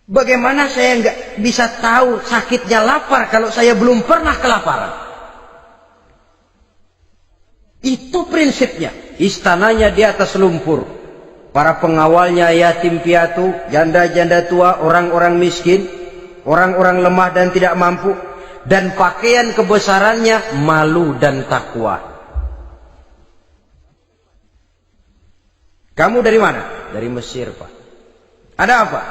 Bagaimana saya nggak bisa tahu sakitnya lapar kalau saya belum pernah kelaparan? Itu prinsipnya. Istananya di atas lumpur. Para pengawalnya yatim piatu, janda-janda tua, orang-orang miskin, orang-orang lemah dan tidak mampu. Dan pakaian kebesarannya malu dan takwa. Kamu dari mana? Dari Mesir Pak. Ada apa?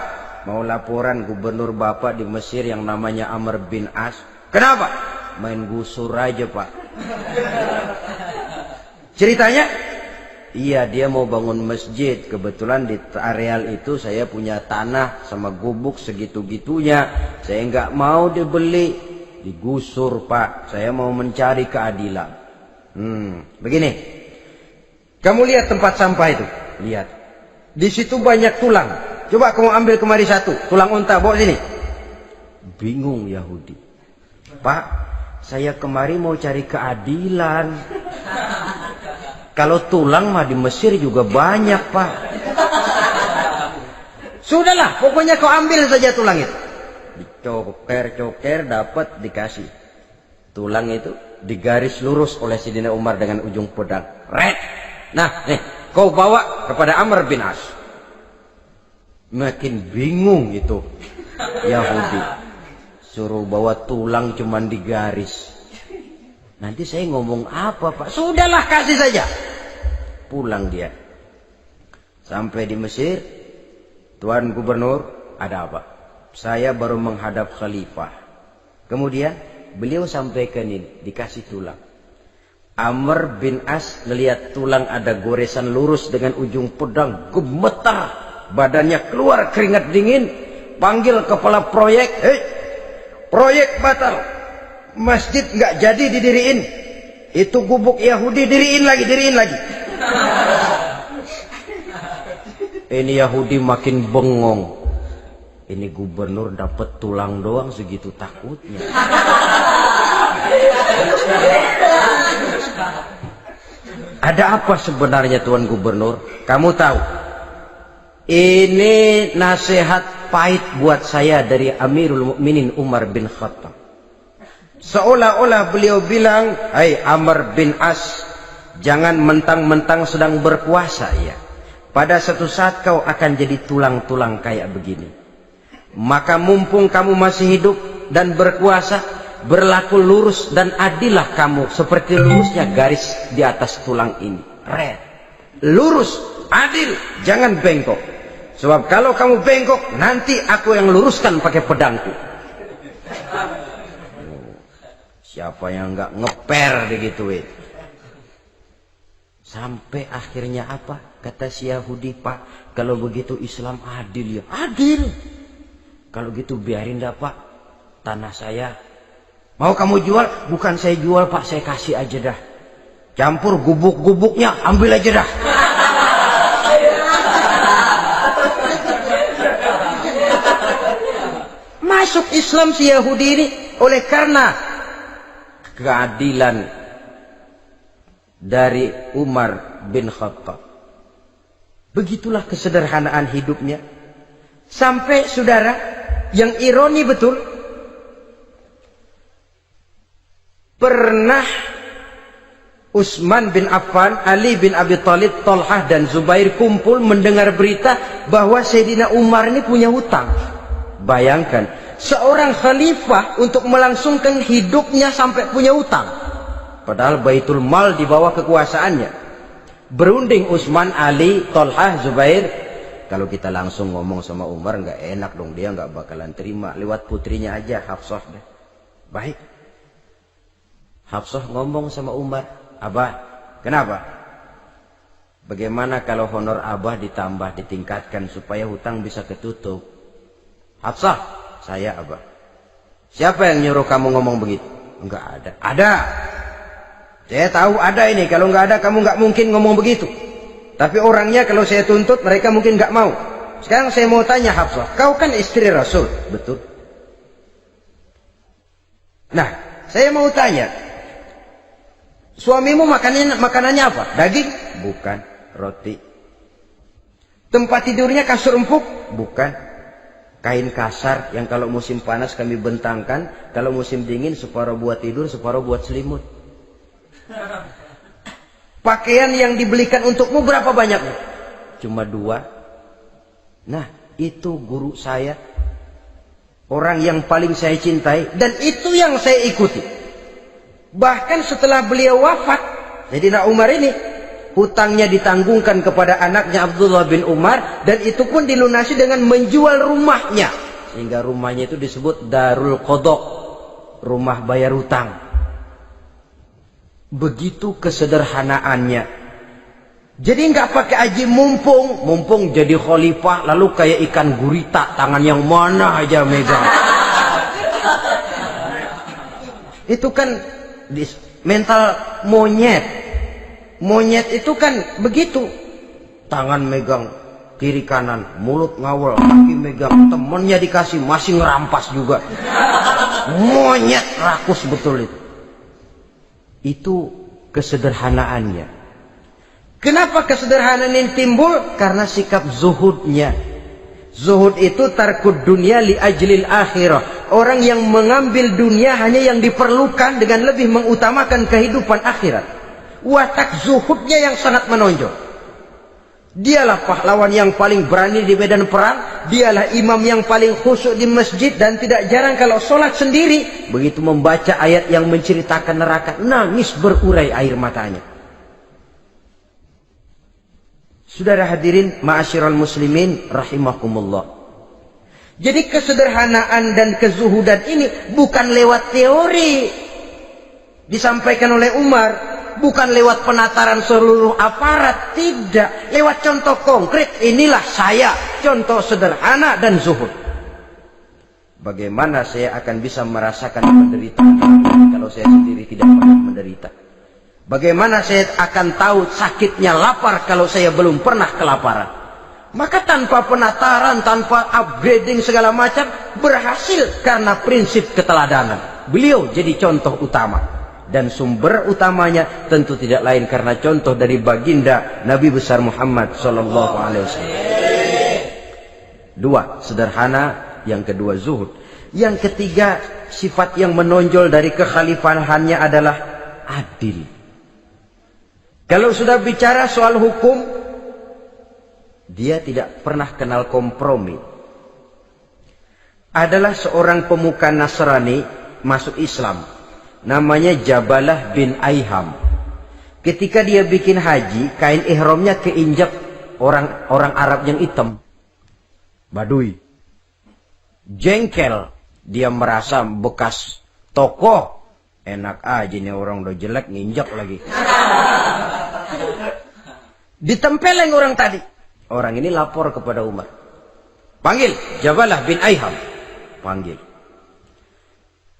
Mau laporan gubernur Bapak di Mesir yang namanya Amr bin As. Kenapa? Main gusur aja Pak. Ceritanya, iya dia mau bangun masjid. Kebetulan di areal itu saya punya tanah sama gubuk segitu-gitunya. Saya nggak mau dibeli, digusur Pak. Saya mau mencari keadilan. Begini, kamu lihat tempat sampah itu, lihat. Di situ banyak tulang. Coba kamu ambil kemari satu, tulang unta, bawa sini. Bingung Yahudi. Pak, saya kemari mau cari keadilan. Kalau tulang mah di Mesir juga banyak Pak. Sudahlah, pokoknya kau ambil saja tulang itu. Dicoker-coker dapat dikasih. Tulang itu digaris lurus oleh Sidina Umar dengan ujung pedang. Red. Nah, nih, kau bawa kepada Amr bin As. Makin bingung itu Yahudi. Suruh bawa tulang cuman digaris. Nanti saya ngomong apa Pak? Sudahlah, kasih saja. Pulang dia. Sampai di Mesir. Tuan Gubernur, ada apa? Saya baru menghadap khalifah. Kemudian beliau sampaikan ini, dikasih tulang. Amr bin As melihat tulang ada goresan lurus dengan ujung pedang, gemetar. Badannya keluar keringat dingin. Panggil kepala proyek. Proyek batal. Masjid nggak jadi didiriin. Itu gubuk Yahudi diriin lagi. Ini Yahudi makin bengong. Ini gubernur dapat tulang doang segitu takutnya. Ada apa sebenarnya Tuan Gubernur? Kamu tahu? Ini nasihat pahit buat saya dari Amirul Mukminin Umar bin Khattab. Seolah-olah beliau bilang, "Hai Amr bin As, jangan mentang-mentang sedang berkuasa ya. Pada suatu saat kau akan jadi tulang-tulang kayak begini. Maka mumpung kamu masih hidup dan berkuasa, berlaku lurus dan adillah kamu seperti lurusnya garis di atas tulang ini. Red. Lurus, adil, jangan bengkok. Sebab kalau kamu bengkok, nanti aku yang luruskan pakai pedangku. Siapa yang nggak ngeper digituin? Sampai akhirnya apa? Kata si Yahudi, Pak, kalau begitu Islam adil ya. Adil. Kalau gitu biarin dah Pak, tanah saya. Mau kamu jual? Bukan saya jual Pak, saya kasih aja dah. Campur gubuk-gubuknya, ambil aja dah. Masuk Islam si Yahudi ini oleh karena keadilan dari Umar bin Khattab. Begitulah kesederhanaan hidupnya. Sampai saudara, yang ironi betul, pernah Utsman bin Affan, Ali bin Abi Thalib, Thalhah dan Zubair kumpul mendengar berita bahwa Sayyidina Umar ini punya hutang. Bayangkan, seorang khalifah untuk melangsungkan hidupnya sampai punya hutang. Padahal Baitul Mal di bawah kekuasaannya. Berunding Utsman, Ali, Thalhah, Zubair. Kalau kita langsung ngomong sama Umar nggak enak dong, dia nggak bakalan terima. Lewat putrinya aja, Hafsah. Baik. Hafsah ngomong sama Umar, Abah, kenapa? Bagaimana kalau honor Abah ditambah, ditingkatkan supaya hutang bisa ketutup? Hafsah, saya Abah. Siapa yang nyuruh kamu ngomong begitu? Enggak ada. Ada. Saya tahu ada ini. Kalau enggak ada, kamu enggak mungkin ngomong begitu. Tapi orangnya kalau saya tuntut, mereka mungkin enggak mau. Sekarang saya mau tanya Hafsah, kau kan istri Rasul, betul? Nah, saya mau tanya, suamimu makanannya apa? Daging? Bukan. Roti. Tempat tidurnya kasur empuk? Bukan. Kain kasar yang kalau musim panas kami bentangkan, kalau musim dingin separuh buat tidur, separuh buat selimut. Pakaian yang dibelikan untukmu berapa banyaknya? Cuma 2. Nah, itu guru saya, orang yang paling saya cintai, dan itu yang saya ikuti. Bahkan setelah beliau wafat, Sayyidina Umar ini hutangnya ditanggungkan kepada anaknya Abdullah bin Umar, dan itu pun dilunasi dengan menjual rumahnya, sehingga rumahnya itu disebut Darul Qadha, rumah bayar hutang. Begitu kesederhanaannya. Jadi nggak pakai aji mumpung jadi khalifah lalu kayak ikan gurita, tangan yang mana aja megang. Itu kan mental monyet. Monyet itu kan begitu, tangan megang kiri kanan, mulut ngawal, kaki megang, temennya dikasih masih ngerampas juga. Monyet rakus betul itu. Itu kesederhanaannya. Kenapa kesederhanaan ini timbul? Karena sikap zuhudnya. Zuhud itu tarkud dunia li ajlil akhirah. Orang yang mengambil dunia hanya yang diperlukan dengan lebih mengutamakan kehidupan akhirat. Watak zuhudnya yang sangat menonjol. Dialah pahlawan yang paling berani di medan perang. Dialah imam yang paling khusyuk di masjid. Dan tidak jarang kalau sholat sendiri, begitu membaca ayat yang menceritakan neraka, nangis berurai air matanya. Saudara hadirin ma'asyiral muslimin rahimakumullah. Jadi kesederhanaan dan kezuhudan ini bukan lewat teori disampaikan oleh Umar, bukan lewat penataran seluruh aparat, tidak, lewat contoh konkret. Inilah saya, contoh sederhana dan zuhud. Bagaimana saya akan bisa merasakan penderitaan kalau saya sendiri tidak pernah menderita? Bagaimana saya akan tahu sakitnya lapar kalau saya belum pernah kelaparan? Maka tanpa penataran, tanpa upgrading segala macam, berhasil karena prinsip keteladanan. Beliau jadi contoh utama. Dan sumber utamanya tentu tidak lain karena contoh dari baginda Nabi besar Muhammad sallallahu alaihi wasallam. 2, sederhana. Yang kedua, zuhud. Yang ketiga, sifat yang menonjol dari kekhalifahannya adalah adil. Kalau sudah bicara soal hukum, dia tidak pernah kenal kompromi. Adalah seorang pemuka Nasrani masuk Islam. Namanya Jabalah bin Aiham. Ketika dia bikin haji, kain ihramnya keinjak orang Arab yang hitam. Badui. Jengkel. Dia merasa bekas tokoh. Enak aja nih orang udah jelek nginjak lagi. Ditempeleng orang tadi. Orang ini lapor kepada Umar. Panggil Jabalah bin Aiham. Panggil.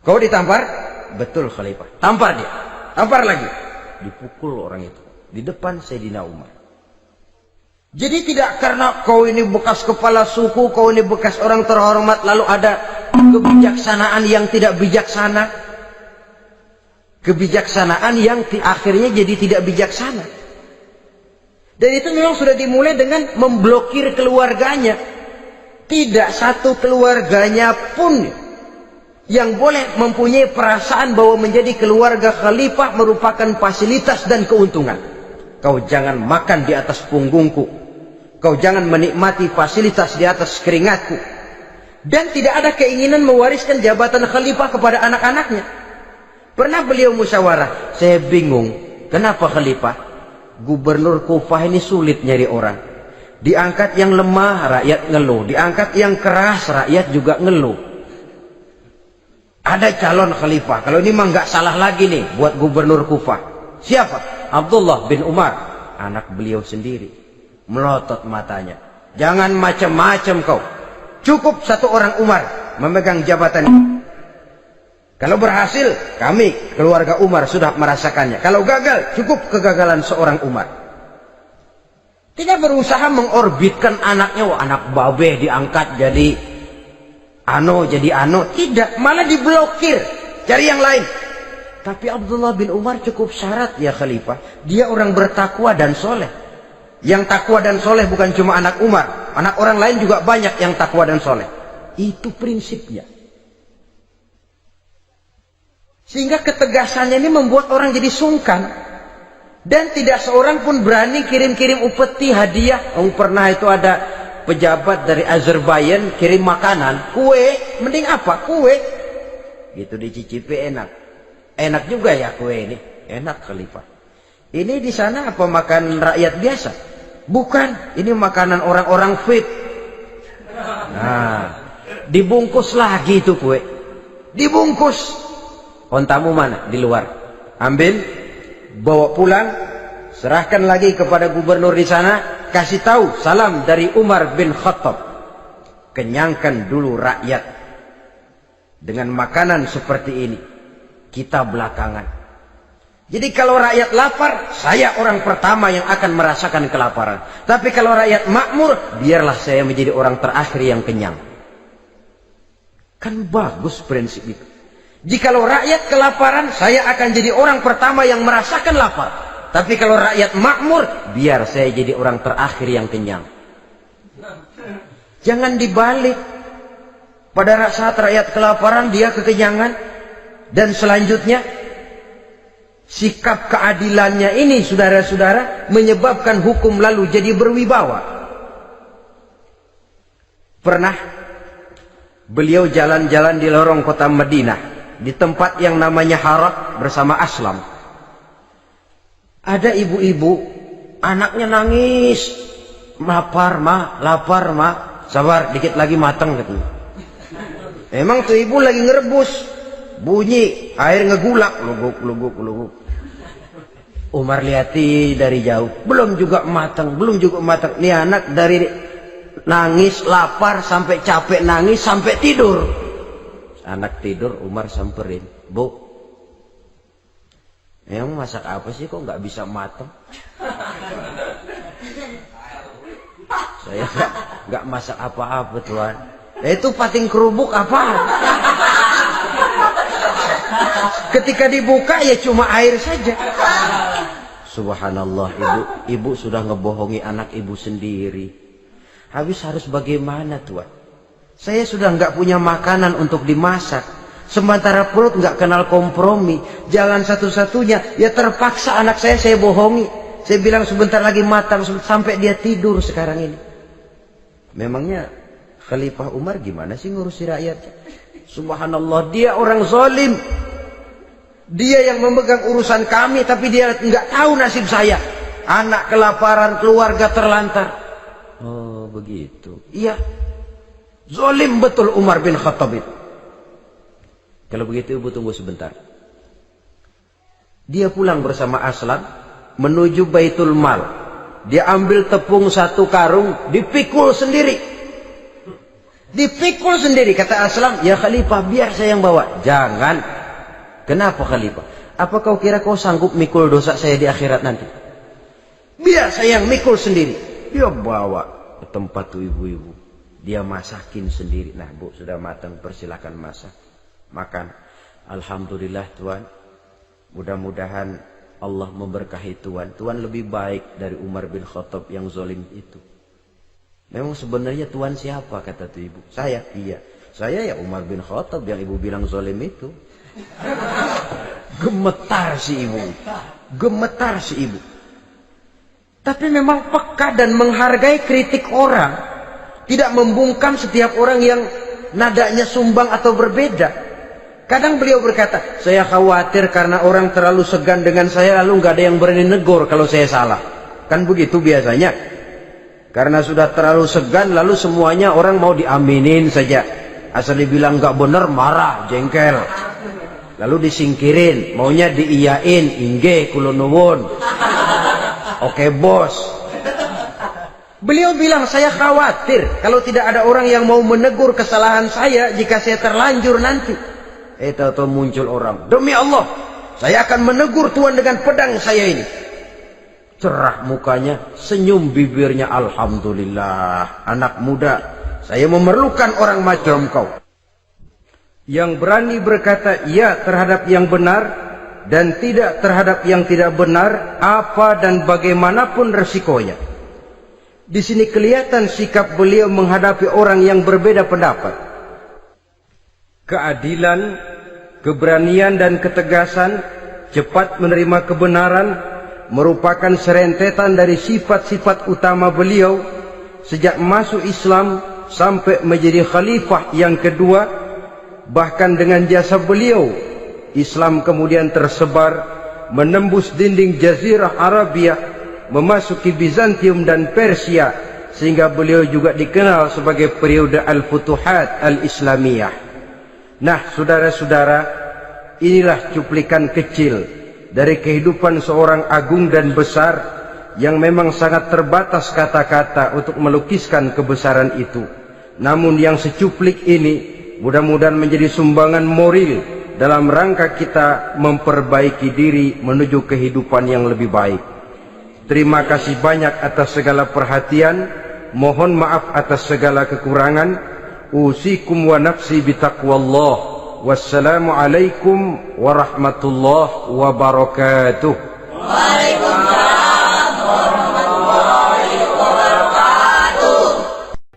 Kau ditampar? Betul Khalifah. Tampar dia. Tampar lagi. Dipukul orang itu. Di depan Sayyidina Umar. Jadi tidak karena kau ini bekas kepala suku, kau ini bekas orang terhormat, lalu ada kebijaksanaan yang tidak bijaksana. Kebijaksanaan yang akhirnya jadi tidak bijaksana. Dan itu memang sudah dimulai dengan memblokir keluarganya. Tidak satu keluarganya pun yang boleh mempunyai perasaan bahwa menjadi keluarga khalifah merupakan fasilitas dan keuntungan. Kau jangan makan di atas punggungku. Kau jangan menikmati fasilitas di atas keringatku. Dan tidak ada keinginan mewariskan jabatan khalifah kepada anak-anaknya. Pernah beliau musyawarah, saya bingung, kenapa khalifah? Gubernur Kufah ini sulit nyari orang. Diangkat yang lemah, rakyat ngeluh. Diangkat yang keras, rakyat juga ngeluh. Ada calon khalifah. Kalau ini mah nggak salah lagi nih buat gubernur Kufah. Siapa? Abdullah bin Umar. Anak beliau sendiri. Melotot matanya. Jangan macam-macam kau. Cukup satu orang Umar memegang jabatan ini. Kalau berhasil, kami keluarga Umar sudah merasakannya. Kalau gagal, cukup kegagalan seorang Umar. Tidak berusaha mengorbitkan anaknya, wah anak babe diangkat jadi ano. Tidak, malah diblokir. Cari yang lain. Tapi Abdullah bin Umar cukup syarat ya khalifah. Dia orang bertakwa dan soleh. Yang takwa dan soleh bukan cuma anak Umar. Anak orang lain juga banyak yang takwa dan soleh. Itu prinsipnya. Sehingga ketegasannya ini membuat orang jadi sungkan. Dan tidak seorang pun berani kirim-kirim upeti hadiah. Pernah itu ada pejabat dari Azerbaijan kirim makanan. Kue, mending apa? Kue. Gitu dicicipi enak. Enak juga ya kue ini. Enak khalifah. Ini di sana apa makan rakyat biasa? Bukan. Ini makanan orang-orang fit. Nah, dibungkus lagi itu kue. Dibungkus. Ontamu mana? Di luar. Ambil, bawa pulang, serahkan lagi kepada gubernur di sana, kasih tahu salam dari Umar bin Khattab. Kenyangkan dulu rakyat dengan makanan seperti ini. Kita belakangan. Jadi kalau rakyat lapar, saya orang pertama yang akan merasakan kelaparan. Tapi kalau rakyat makmur, biarlah saya menjadi orang terakhir yang kenyang. Kan bagus prinsip itu. Jikalau rakyat kelaparan, saya akan jadi orang pertama yang merasakan lapar. Tapi kalau rakyat makmur, biar saya jadi orang terakhir yang kenyang. Jangan dibalik. Pada saat rakyat kelaparan, dia kekenyangan. Dan selanjutnya, sikap keadilannya ini, saudara-saudara, menyebabkan hukum lalu jadi berwibawa. Pernah beliau jalan-jalan di lorong kota Madinah. Di tempat yang namanya Harah bersama Aslam. Ada ibu-ibu, anaknya nangis. Lapar ma. Sabar, dikit lagi matang katanya. Emang tuh ibu lagi ngerebus. Bunyi, air ngegulak. Luguk. Umar lihati dari jauh. Belum juga matang. Nih anak dari nangis, lapar, sampai capek nangis, sampai tidur. Anak tidur, Umar samperin, Bu, emang masak apa sih kok nggak bisa matang? Saya nggak masak apa-apa tuan. Itu pating kerubuk apa? Ketika dibuka ya cuma air saja. Subhanallah, ibu sudah ngebohongi anak ibu sendiri. Habis harus bagaimana tuan? Saya sudah nggak punya makanan untuk dimasak. Sementara perut nggak kenal kompromi. Jalan satu-satunya, ya terpaksa anak saya bohongi. Saya bilang sebentar lagi matang, sampai dia tidur sekarang ini. Memangnya Khalifah Umar gimana sih ngurusi rakyat? Subhanallah, dia orang zalim. Dia yang memegang urusan kami, tapi dia nggak tahu nasib saya. Anak kelaparan, keluarga terlantar. Oh begitu. Iya, zalim betul Umar bin Khattab itu. Kalau begitu ibu tunggu sebentar. Dia pulang bersama Aslam menuju Baitul Mal. Dia ambil tepung 1 karung, dipikul sendiri. Dipikul sendiri. Kata Aslam, ya Khalifah, biar saya yang bawa. Jangan. Kenapa Khalifah? Apa kau kira kau sanggup mikul dosa saya di akhirat nanti? Biar saya yang mikul sendiri. Dia bawa ke tempat tuh ibu-ibu. Dia masakin sendiri. Nah bu, sudah matang, persilakan masak. Makan. Alhamdulillah Tuan. Mudah-mudahan Allah memberkahi Tuan. Tuan lebih baik dari Umar bin Khattab yang zalim itu. Memang sebenarnya Tuan siapa? Kata tuh ibu. Saya. Iya. Saya ya Umar bin Khattab yang ibu bilang zalim itu. Gemetar si ibu. Gemetar si ibu. Tapi memang peka dan menghargai kritik orang. Tidak membungkam setiap orang yang nadanya sumbang atau berbeda. Kadang beliau berkata, saya khawatir karena orang terlalu segan dengan saya, lalu nggak ada yang berani negor kalau saya salah. Kan begitu biasanya. Karena sudah terlalu segan, lalu semuanya orang mau diaminin saja. Asal dibilang nggak benar, marah, jengkel. Lalu disingkirin, maunya diiyain, inggih kula nuwun. Oke bos. Beliau bilang, saya khawatir kalau tidak ada orang yang mau menegur kesalahan saya jika saya terlanjur nanti. Tahu-tahu muncul orang, demi Allah, saya akan menegur Tuan dengan pedang saya ini. Cerah mukanya, senyum bibirnya, alhamdulillah, anak muda, saya memerlukan orang macam kau. Yang berani berkata iya terhadap yang benar dan tidak terhadap yang tidak benar, apa dan bagaimanapun resikonya. Di sini kelihatan sikap beliau menghadapi orang yang berbeda pendapat. Keadilan, keberanian dan ketegasan, cepat menerima kebenaran merupakan serentetan dari sifat-sifat utama beliau sejak masuk Islam sampai menjadi khalifah yang kedua. Bahkan dengan jasa beliau, Islam kemudian tersebar, menembus dinding Jazirah Arabia, memasuki Bizantium dan Persia, sehingga beliau juga dikenal sebagai periode Al-Futuhat Al-Islamiyah. Nah, saudara-saudara, inilah cuplikan kecil dari kehidupan seorang agung dan besar yang memang sangat terbatas kata-kata untuk melukiskan kebesaran itu. Namun yang secuplik ini mudah-mudahan menjadi sumbangan moral dalam rangka kita memperbaiki diri menuju kehidupan yang lebih baik. Terima kasih banyak atas segala perhatian. Mohon maaf atas segala kekurangan. Usikum wa nafsi bitaqwallah. Wassalamualaikum warahmatullahi wabarakatuh.